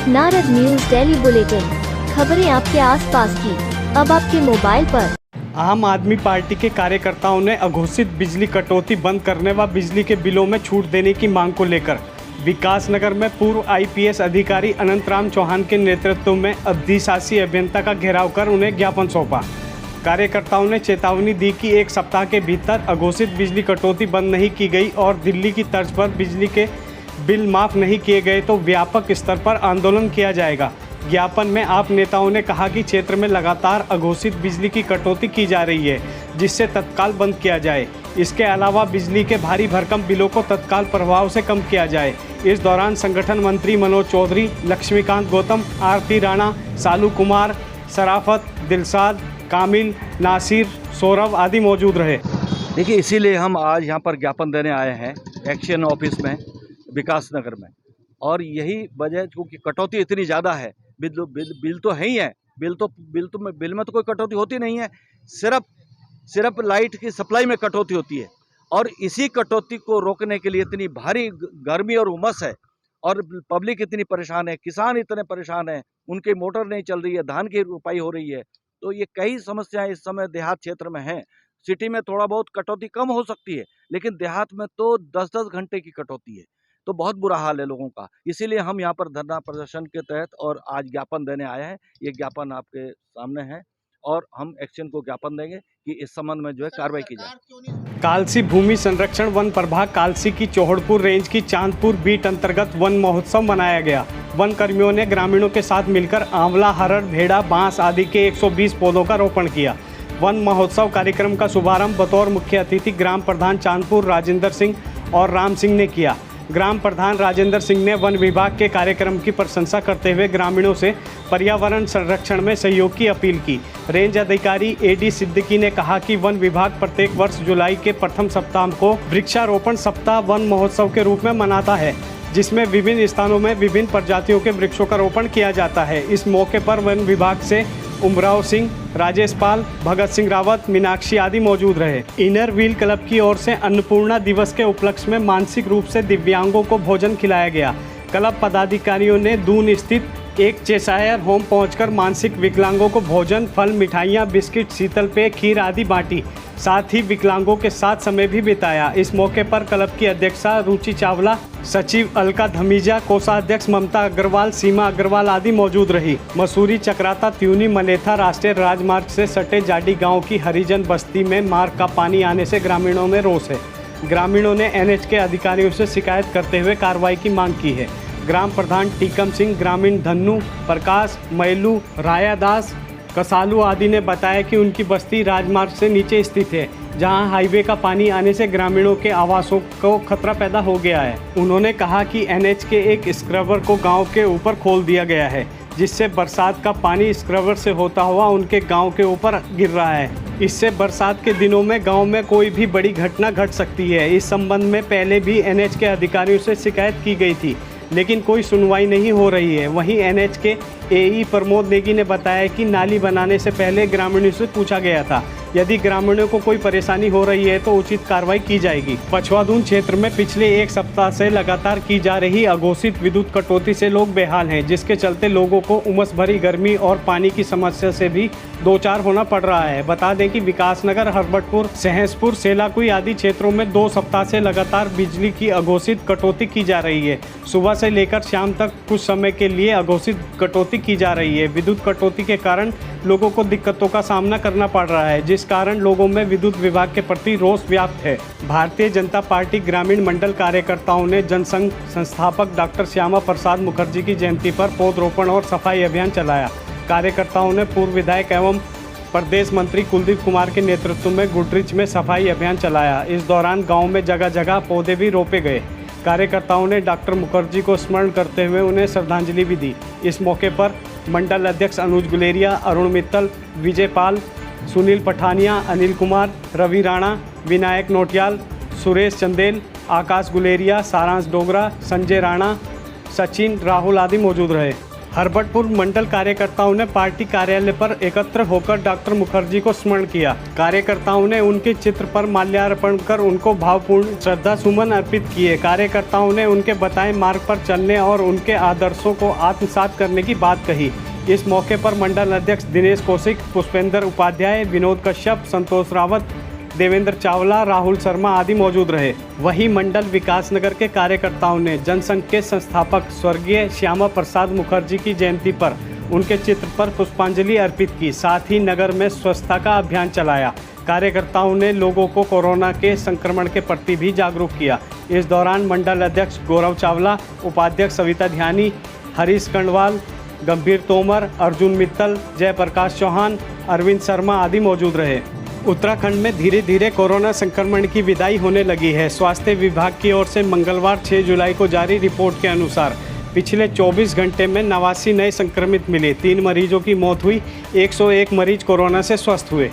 Narad news daily bulletin, खबरें आपके आसपास की, अब आपके मोबाइल पर। आम आदमी पार्टी के कार्यकर्ताओं ने अघोषित बिजली कटौती बंद करने व बिजली के बिलों में छूट देने की मांग को लेकर विकासनगर में पूर्व आईपीएस अधिकारी अनंत राम चौहान के नेतृत्व में अधिशासी अभियंता का घेराव कर उन्हें ज्ञापन सौंपा। कार्यकर्ताओं ने चेतावनी दी कि एक सप्ताह के भीतर अघोषित बिजली कटौती बंद नहीं की गई और दिल्ली की तर्ज पर बिजली के बिल माफ़ नहीं किए गए तो व्यापक स्तर पर आंदोलन किया जाएगा। ज्ञापन में आप नेताओं ने कहा कि क्षेत्र में लगातार अघोषित बिजली की कटौती की जा रही है, जिससे तत्काल बंद किया जाए। इसके अलावा बिजली के भारी भरकम बिलों को तत्काल प्रभाव से कम किया जाए। इस दौरान संगठन मंत्री मनोज चौधरी, लक्ष्मीकांत गौतम, आरती राणा, सालू कुमार, सराफत, दिलसाद, कामिल, नासिर, सौरभ आदि मौजूद रहे। देखिए, इसीलिए हम आज यहाँ पर ज्ञापन देने आए हैं एक्शन ऑफिस में विकासनगर में, और यही वजह क्योंकि कटौती इतनी ज़्यादा है। बिल तो है ही है, बिल में तो कोई कटौती होती नहीं है, सिर्फ लाइट की सप्लाई में कटौती होती है। और इसी कटौती को रोकने के लिए इतनी भारी गर्मी और उमस है और पब्लिक इतनी परेशान है, किसान इतने परेशान हैं, उनकी मोटर नहीं चल रही है, धान की रुपाई हो रही है। तो ये कई समस्याएं इस समय देहात क्षेत्र में हैं। सिटी में थोड़ा बहुत कटौती कम हो सकती है, लेकिन देहात में तो 10-10 घंटे की कटौती है, तो बहुत बुरा हाल है लोगों का। इसीलिए हम यहाँ पर धरना प्रदर्शन के तहत और आज ज्ञापन देने आए हैं। ये ज्ञापन आपके सामने है और हम एक्शन को ज्ञापन देंगे कि इस संबंध में जो है कार्रवाई की जाए। कालसी भूमि संरक्षण वन प्रभाग कालसी की चौहड़पुर रेंज की चांदपुर बीट अंतर्गत वन महोत्सव मनाया गया। वन कर्मियों ने ग्रामीणों के साथ मिलकर आंवला, हरड़, भेड़ा, बांस आदि के 120 पौधों का रोपण किया। वन महोत्सव कार्यक्रम का शुभारंभ बतौर मुख्य अतिथि ग्राम प्रधान चांदपुर राजेंद्र सिंह और राम सिंह ने किया। ग्राम प्रधान राजेंद्र सिंह ने वन विभाग के कार्यक्रम की प्रशंसा करते हुए ग्रामीणों से पर्यावरण संरक्षण में सहयोग की अपील की। रेंज अधिकारी एडी सिद्दीकी ने कहा कि वन विभाग प्रत्येक वर्ष जुलाई के प्रथम सप्ताह को वृक्षारोपण सप्ताह वन महोत्सव के रूप में मनाता है, जिसमें विभिन्न स्थानों में विभिन्न प्रजातियों के वृक्षों का रोपण किया जाता है। इस मौके पर वन विभाग से उमराव सिंह, राजेश पाल, भगत सिंह रावत, मीनाक्षी आदि मौजूद रहे। इनर व्हील क्लब की ओर से अन्नपूर्णा दिवस के उपलक्ष्य में मानसिक रूप से दिव्यांगों को भोजन खिलाया गया। क्लब पदाधिकारियों ने दून स्थित एक चेशायर होम पहुंचकर मानसिक विकलांगों को भोजन, फल, मिठाइयां, बिस्किट, शीतल पेय, खीर आदि बांटी। साथ ही विकलांगों के साथ समय भी बिताया। इस मौके पर क्लब की अध्यक्षा रुचि चावला, सचिव अलका धमीजा, कोषाध्यक्ष ममता अग्रवाल, सीमा अग्रवाल आदि मौजूद रही। मसूरी, चक्राता, त्यूनी, मलेथा राष्ट्रीय राजमार्ग से सटे जाडी गांव की हरिजन बस्ती में मार्ग का पानी आने से ग्रामीणों में रोष है। ग्रामीणों ने एनएच के अधिकारियों से शिकायत करते हुए कार्रवाई की मांग की है। ग्राम प्रधान टीकम सिंह, ग्रामीण धन्नू, प्रकाश, मैलू, रायादास, कसालू आदि ने बताया कि उनकी बस्ती राजमार्ग से नीचे स्थित है, जहां हाईवे का पानी आने से ग्रामीणों के आवासों को खतरा पैदा हो गया है। उन्होंने कहा कि एनएच के एक स्क्रबर को गांव के ऊपर खोल दिया गया है, जिससे बरसात का पानी स्क्रबर से होता हुआ उनके गांव के ऊपर गिर रहा है। इससे बरसात के दिनों में गांव में कोई भी बड़ी घटना घट सकती है। इस संबंध में पहले भी एनएच के अधिकारियों से शिकायत की गई थी, लेकिन कोई सुनवाई नहीं हो रही है। वहीं एनएच के एई प्रमोद नेगी ने बताया कि नाली बनाने से पहले ग्रामीणों से पूछा गया था, यदि ग्रामीणों को कोई परेशानी हो रही है तो उचित कार्रवाई की जाएगी। पछवादून क्षेत्र में पिछले एक सप्ताह से लगातार की जा रही अघोषित विद्युत कटौती से लोग बेहाल हैं, जिसके चलते लोगों को उमस भरी गर्मी और पानी की समस्या से भी दो चार होना पड़ रहा है। बता दें कि विकासनगर, हरबटपुर, सहसपुर, सेलाकुई आदि क्षेत्रों में 2 सप्ताह से लगातार बिजली की अघोषित कटौती की जा रही है। सुबह से लेकर शाम तक कुछ समय के लिए अघोषित कटौती की जा रही है। विद्युत कटौती के कारण लोगों को दिक्कतों का सामना करना पड़ रहा है, जिस कारण लोगों में विद्युत विभाग के प्रति रोष व्याप्त है। भारतीय जनता पार्टी ग्रामीण मंडल कार्यकर्ताओं ने जनसंघ संस्थापक डॉक्टर श्यामा प्रसाद मुखर्जी की जयंती पर पौधरोपण और सफाई अभियान चलाया। कार्यकर्ताओं ने पूर्व विधायक एवं प्रदेश मंत्री कुलदीप कुमार के नेतृत्व में गुडरिच में सफाई अभियान चलाया। इस दौरान गाँव में जगह जगह पौधे भी रोपे गए। कार्यकर्ताओं ने डॉक्टर मुखर्जी को स्मरण करते हुए उन्हें श्रद्धांजलि भी दी। इस मौके पर मंडल अध्यक्ष अनुज गुलेरिया, अरुण मित्तल, विजय पाल, सुनील पठानिया, अनिल कुमार, रवि राणा, विनायक नोटियाल, सुरेश चंदेल, आकाश गुलेरिया, सारांश डोगरा, संजय राणा, सचिन, राहुल आदि मौजूद रहे। हरबटपुर मंडल कार्यकर्ताओं ने पार्टी कार्यालय पर एकत्र होकर डॉक्टर मुखर्जी को स्मरण किया। कार्यकर्ताओं ने उनके चित्र पर माल्यार्पण कर उनको भावपूर्ण श्रद्धा सुमन अर्पित किए। कार्यकर्ताओं ने उनके बताए मार्ग पर चलने और उनके आदर्शों को आत्मसात करने की बात कही। इस मौके पर मंडल अध्यक्ष दिनेश कौशिक, पुष्पेंद्र उपाध्याय, विनोद कश्यप, संतोष रावत, देवेंद्र चावला, राहुल शर्मा आदि मौजूद रहे। वहीं मंडल विकासनगर के कार्यकर्ताओं ने जनसंघ के संस्थापक स्वर्गीय श्यामा प्रसाद मुखर्जी की जयंती पर उनके चित्र पर पुष्पांजलि अर्पित की। साथ ही नगर में स्वच्छता का अभियान चलाया। कार्यकर्ताओं ने लोगों को कोरोना के संक्रमण के प्रति भी जागरूक किया। इस दौरान मंडल अध्यक्ष गौरव चावला, उपाध्यक्ष सविता ध्यानी, हरीश कंडवाल, गंभीर तोमर, अर्जुन मित्तल, जयप्रकाश चौहान, अरविंद शर्मा आदि मौजूद रहे। उत्तराखंड में धीरे धीरे कोरोना संक्रमण की विदाई होने लगी है। स्वास्थ्य विभाग की ओर से मंगलवार 6 जुलाई को जारी रिपोर्ट के अनुसार पिछले 24 घंटे में 89 नए संक्रमित मिले। 3 मरीजों की मौत हुई, 101 मरीज कोरोना से स्वस्थ हुए।